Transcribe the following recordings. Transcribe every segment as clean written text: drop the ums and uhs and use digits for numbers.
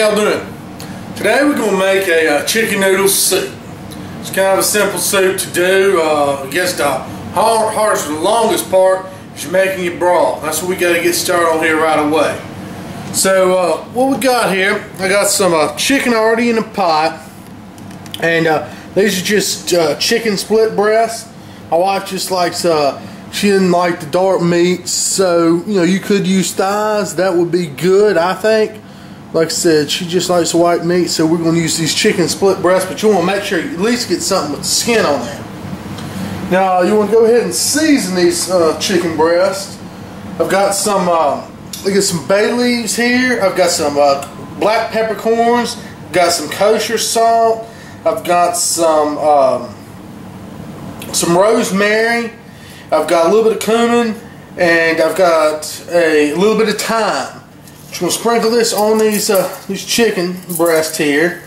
How y'all doing? Today we're going to make a chicken noodle soup. It's kind of a simple soup to do. I guess the hardest or the longest part is making your broth. That's what we got to get started on here right away. So what we got here, I got some chicken already in the pot, and these are just chicken split breasts. My wife just likes, she didn't like the dark meat, so you could use thighs. That would be good, I think. Like I said, she just likes the white meat, so we're going to use these chicken split breasts, but you want to make sure you at least get something with the skin on there. Now, you want to go ahead and season these chicken breasts. I've got some, bay leaves here. I've got some black peppercorns. I've got some kosher salt. I've got some rosemary. I've got a little bit of cumin, and I've got a little bit of thyme. Just going to sprinkle this on these chicken breasts here.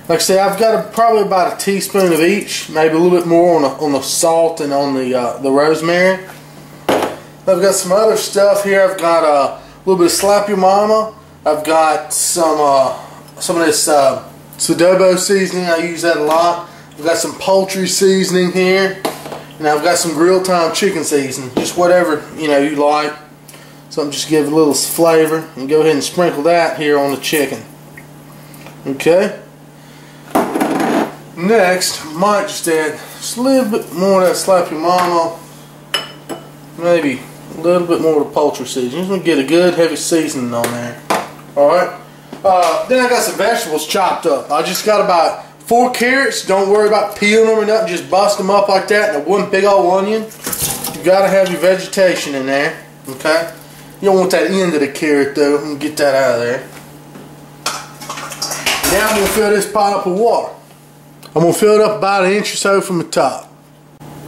Like I said, I've got probably about a teaspoon of each, maybe a little bit more on the salt and on the rosemary. I've got some other stuff here. I've got a little bit of Slap Your Mama. I've got some of this adobo seasoning. I use that a lot. I've got some poultry seasoning here, and I've got some grilled thyme chicken seasoning. Just whatever you like. Something just give it a little flavor, and go ahead and sprinkle that here on the chicken. Okay. Next, might just add just a little bit more of that Slap Your Mama. Maybe a little bit more of the poultry seasoning. Just gonna get a good heavy seasoning on there. All right. Then I got some vegetables chopped up. I just got about 4 carrots. Don't worry about peeling them or nothing. Just bust them up like that, and one big old onion. You gotta have your vegetation in there. Okay. You don't want that end of the carrot though. I'm gonna get that out of there. Now I'm gonna fill this pot up with water. I'm gonna fill it up about 1 inch or so from the top.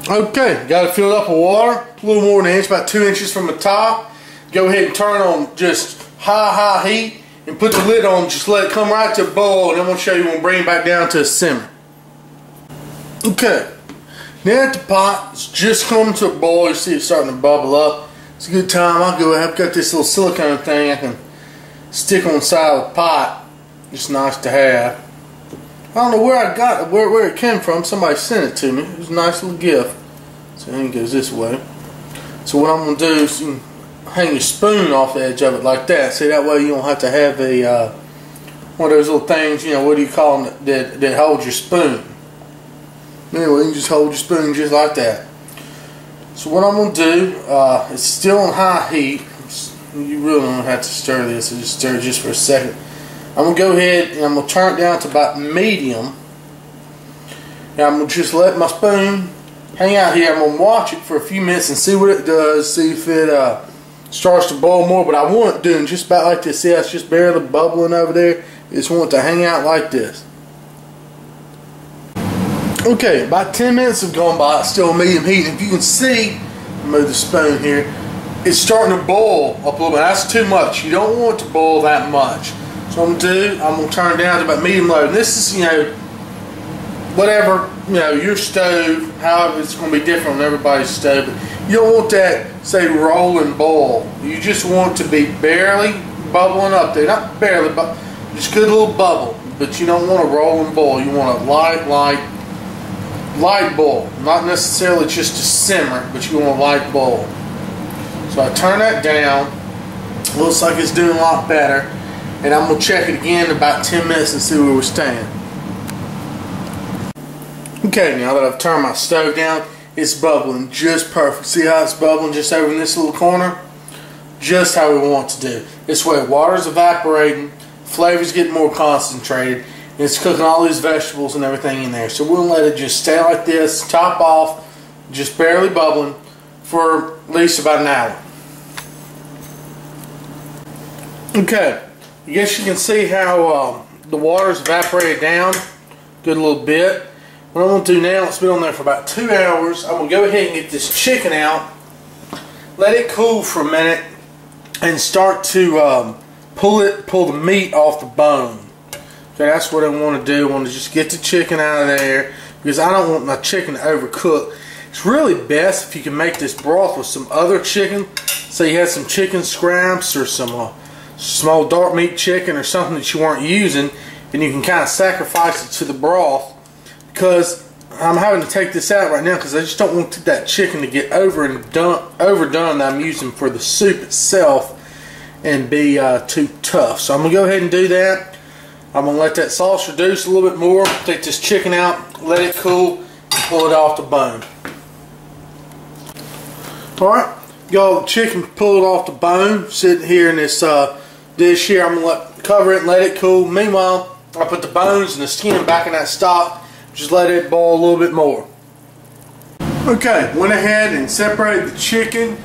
Okay, got it filled up with water, a little more than 1 inch, about 2 inches from the top. Go ahead and turn on just high heat and put the lid on. Just let it come right to a boil, and I'm gonna show you when we bring it back down to a simmer. Okay, now that the pot is just coming to a boil, you see it's starting to bubble up. It's a good time. I've got this little silicone thing I can stick on the side of the pot. It's nice to have. I don't know where I got it, where it came from. Somebody sent it to me. It was a nice little gift. So then it goes this way. So what I'm going to do is you hang your spoon off the edge of it like that. See, that way you don't have to have a one of those little things, what do you call them, that hold your spoon. Anyway, you can just hold your spoon just like that. So what I'm going to do, it's still on high heat. You really don't have to stir this. So just stir it just for a second. I'm going to go ahead and I'm going to turn it down to about medium. And I'm going to just let my spoon hang out here. I'm going to watch it for a few minutes and see what it does. See if it starts to boil more. But I want it doing just about like this. See how it's just barely bubbling over there? I just want it to hang out like this. Okay, about 10 minutes have gone by. It's still medium heat. If you can see, move the spoon here, it's starting to boil up a little bit. That's too much. You don't want it to boil that much. So what I'm going to do, I'm going to turn it down to about medium low. And this is, whatever, your stove, however, it's going to be different on everybody's stove. But you don't want that, say, roll and boil. You just want it to be barely bubbling up there. Not barely, but just a good little bubble. But you don't want to roll and boil. You want a light boil. Not necessarily just a simmer, but you want a light boil. So I turn that down. Looks like it's doing a lot better. And I'm going to check it again in about 10 minutes and see where we stand. Okay, now that I've turned my stove down, it's bubbling just perfect. See how it's bubbling just over in this little corner? Just how we want to do. This way water's evaporating, flavor's getting more concentrated, and it's cooking all these vegetables and everything in there. So we're going to let it just stay like this, top off, just barely bubbling for at least about an hour. Okay. I guess you can see how the water's evaporated down good little bit. What I'm going to do now, it's been on there for about 2 hours. I'm going to go ahead and get this chicken out, let it cool for a minute, and start to pull the meat off the bone. Okay, that's what I want to do. I want to just get the chicken out of there because I don't want my chicken to overcook. It's really best if you can make this broth with some other chicken. Say you had some chicken scraps or some small dark meat chicken or something that you weren't using, and you can kind of sacrifice it to the broth. Because I'm having to take this out right now because I just don't want that chicken to get overdone that I'm using for the soup itself and be too tough. So I'm going to go ahead and do that. I'm going to let that sauce reduce a little bit more, take this chicken out, let it cool, and pull it off the bone. Alright, got the chicken pulled off the bone, sitting here in this dish here. I'm going to cover it and let it cool. Meanwhile, I put the bones and the skin back in that stock, just let it boil a little bit more. Okay, went ahead and separated the chicken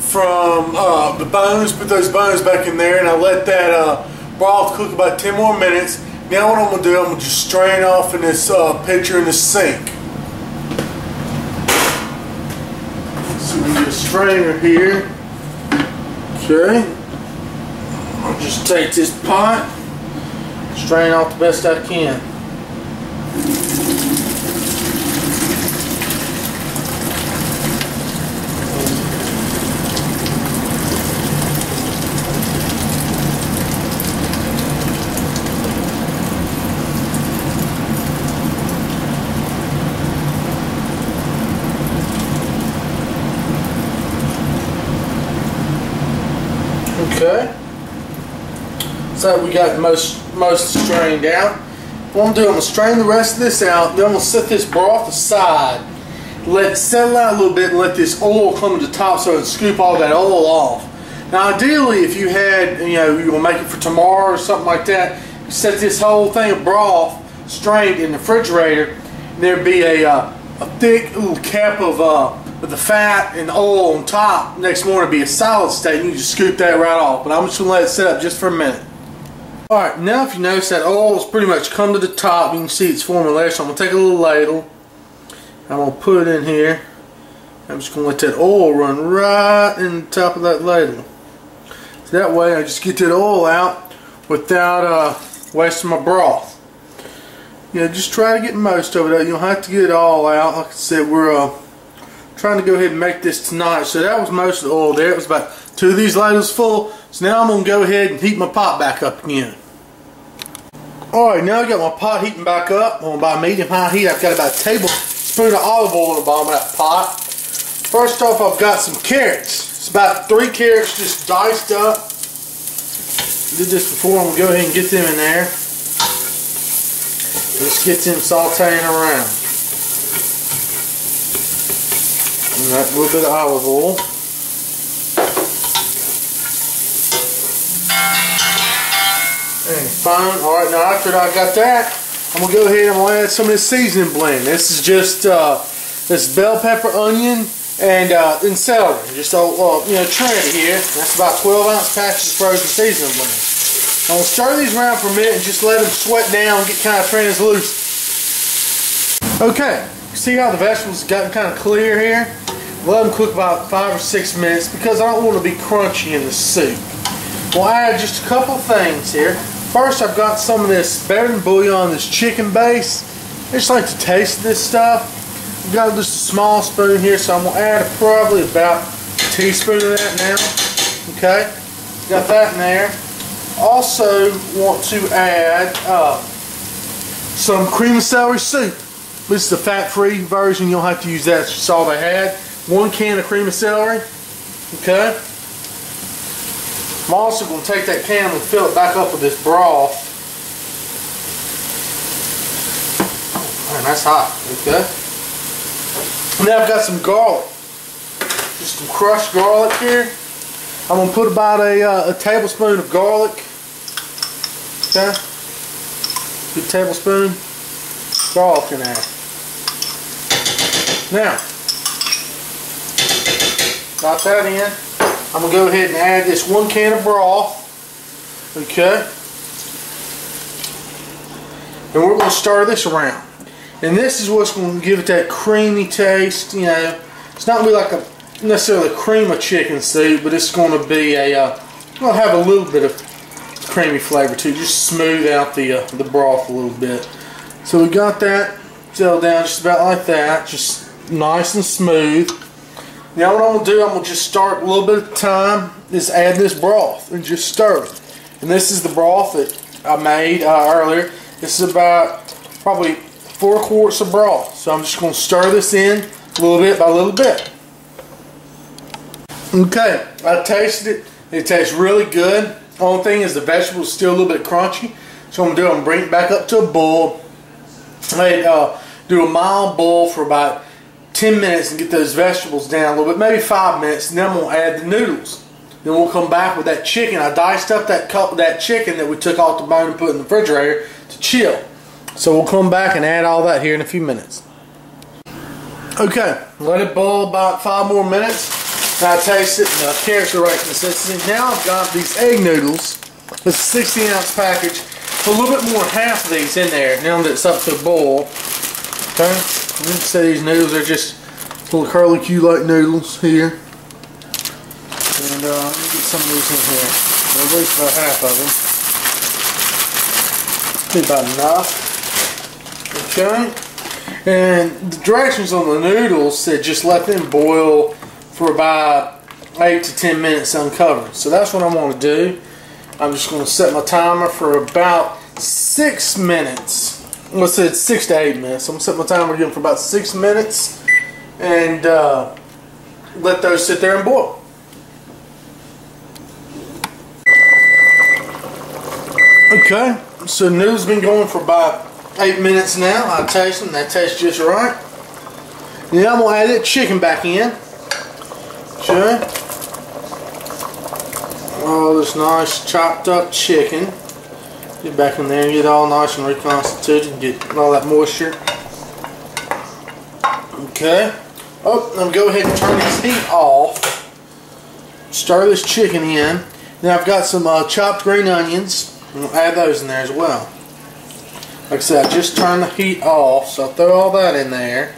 from the bones, put those bones back in there, and I let that broth cook about 10 more minutes. Now what I'm going to do, I'm going to just strain off in this pitcher in the sink. So we get a strainer here. Okay. I'll just take this pot, strain off the best I can. Okay, so we got most strained out. What I'm doing, I'm going to strain the rest of this out, then I'm going to set this broth aside, let it settle out a little bit, and let this oil come to the top so it can scoop all that oil off. Now ideally, if you had, you're going to make it for tomorrow or something like that, you set this whole thing of broth strained in the refrigerator, and there'd be a thick little cap of the fat and the oil on top. Next morning it'd be a solid state, and you just scoop that right off. But I'm just going to let it sit up just for a minute. Alright, now if you notice that oil has pretty much come to the top, you can see it's forming layers. So I'm going to take a little ladle, I'm going to put it in here. I'm just going to let that oil run right in the top of that ladle. So that way I just get that oil out without wasting my broth. Just try to get most of it out. You don't have to get it all out. Like I said, we're trying to go ahead and make this tonight. So that was most of the oil there. It was about 2 of these ladles full. So now I'm going to go ahead and heat my pot back up again. Alright, now I got my pot heating back up. I'm going to buy medium-high heat. I've got about a tablespoon of olive oil in the bottom of that pot. First off, I've got some carrots. It's about 3 carrots just diced up. Did this before. I'm going to go ahead and get them in there. Just get them sauteing around. And that little bit of olive oil. And fine. Alright, now after I got that, I'm going to go ahead and I'm going to add some of this seasoning blend. This is just this bell pepper, onion, and celery. Just trim it here. That's about 12-ounce patches of frozen seasoning blend. I'm going to stir these around for a minute and just let them sweat down and get kind of translucent. Okay, see how the vegetables gotten kind of clear here? Let them cook about 5 or 6 minutes because I don't want to be crunchy in the soup. We'll add just a couple things here. First, I've got some of this better than bouillon, this chicken base. I just like to taste this stuff. I've got just a small spoon here, so I'm going to add probably about a teaspoon of that now. Okay, got that in there. Also want to add some cream of celery soup. This is the fat-free version. You don't have to use that. It's just all they had. 1 can of cream of celery. Okay. I'm also going to take that can and fill it back up with this broth. Oh, man, that's hot. Okay. Now I've got some garlic. Just some crushed garlic here. I'm going to put about a tablespoon of garlic. Okay. Good tablespoon. Garlic in there. Now, got that in. I'm going to go ahead and add this 1 can of broth. Okay. And we're going to stir this around. And this is what's going to give it that creamy taste. It's not going to be like a necessarily cream of chicken soup, but it's going to be it'll have a little bit of creamy flavor too. Just smooth out the broth a little bit. So we got that settled down just about like that. Just nice and smooth. Now what I'm going to do, I'm going to just start a little bit at a time, is add this broth and just stir it. And this is the broth that I made earlier. This is about probably 4 quarts of broth. So I'm just going to stir this in a little bit by little bit. Okay, I tasted it. It tastes really good. Only thing is the vegetables are still a little bit crunchy. So what I'm going to do, I'm going to bring it back up to a boil. Do a mild boil for about 10 minutes and get those vegetables down a little bit, maybe 5 minutes, and then I'm going to add the noodles. Then we'll come back with that chicken. I diced up that chicken that we took off the bone and put in the refrigerator to chill. So we'll come back and add all that here in a few minutes. Okay, let it boil about 5 more minutes. Now I taste it, and the carrots are right consistency. Now I've got these egg noodles. It's a 60-ounce package. Put a little bit more, half of these in there now that it's up to a boil. Okay, you can see these noodles are just little curly-Q like noodles here. And let me get some of these in here. At least about half of them. Be about enough. Okay. And the directions on the noodles said just let them boil for about 8 to 10 minutes uncovered. So that's what I'm going to do. I'm just going to set my timer for about 6 minutes. Let's say it's 6 to 8 minutes. I'm going to set my timer again for about 6 minutes and let those sit there and boil. Okay, so the noodles been going for about 8 minutes now. I taste them. That tastes just right. Now I'm going to add that chicken back in. Okay. Oh, this nice chopped up chicken. Get back in there and get all nice and reconstituted and get all that moisture. Okay. Oh, I'm going to go ahead and turn this heat off. Stir this chicken in. Now I've got some chopped green onions. I'm going to add those in there as well. Like I said, I just turned the heat off, so I'll throw all that in there.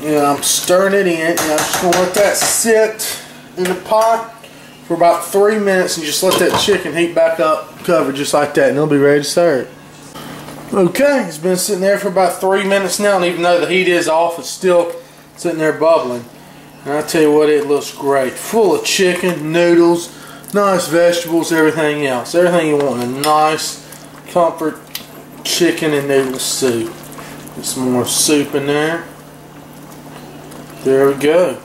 And I'm stirring it in, and I'm just going to let that sit in the pot for about 3 minutes and just let that chicken heat back up, covered just like that, and it'll be ready to serve. Okay, it's been sitting there for about 3 minutes now, and even though the heat is off, it's still sitting there bubbling. And I tell you what, it looks great. Full of chicken, noodles, nice vegetables, everything else. Everything you want in a nice, comfort chicken and noodle soup. Get some more soup in there. There we go.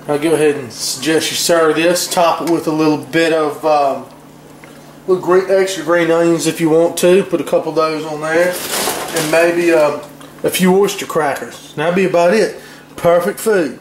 I'll go ahead and suggest you serve this. Top it with a little bit of extra green onions if you want to. Put a couple of those on there. And maybe a few oyster crackers. That'll be about it. Perfect food.